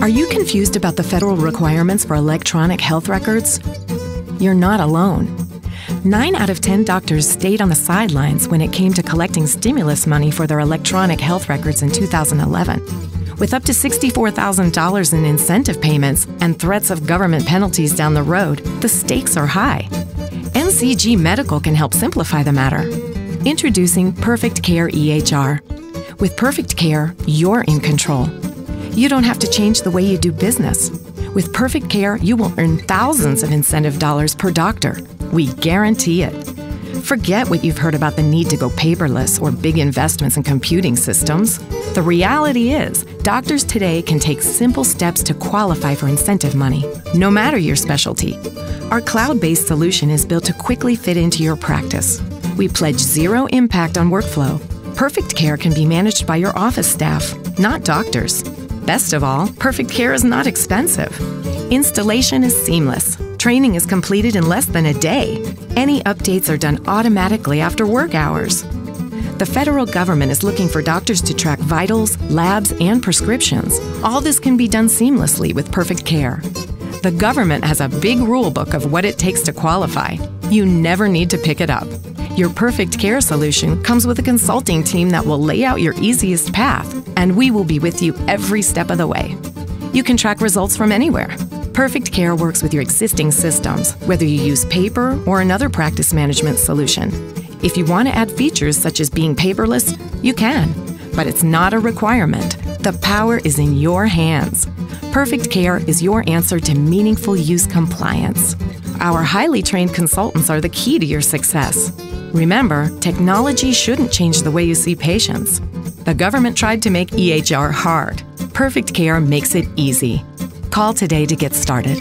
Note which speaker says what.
Speaker 1: Are you confused about the federal requirements for electronic health records? You're not alone. 9 out of 10 doctors stayed on the sidelines when it came to collecting stimulus money for their electronic health records in 2011. With up to $64,000 in incentive payments and threats of government penalties down the road, the stakes are high. NCG Medical can help simplify the matter. Introducing Perfect Care EHR. With Perfect Care, you're in control. You don't have to change the way you do business. With Perfect Care, you will earn thousands of incentive dollars per doctor. We guarantee it. Forget what you've heard about the need to go paperless or big investments in computing systems. The reality is, doctors today can take simple steps to qualify for incentive money, no matter your specialty. Our cloud-based solution is built to quickly fit into your practice. We pledge zero impact on workflow. Perfect Care can be managed by your office staff, not doctors. Best of all, Perfect Care is not expensive. Installation is seamless. Training is completed in less than a day. Any updates are done automatically after work hours. The federal government is looking for doctors to track vitals, labs, and prescriptions. All this can be done seamlessly with Perfect Care. The government has a big rule book of what it takes to qualify. You never need to pick it up. Your Perfect Care solution comes with a consulting team that will lay out your easiest path, and we will be with you every step of the way. You can track results from anywhere. Perfect Care works with your existing systems, whether you use paper or another practice management solution. If you want to add features such as being paperless, you can, but it's not a requirement. The power is in your hands. Perfect Care is your answer to meaningful use compliance. Our highly trained consultants are the key to your success. Remember, technology shouldn't change the way you see patients. The government tried to make EHR hard. Perfect Care makes it easy. Call today to get started.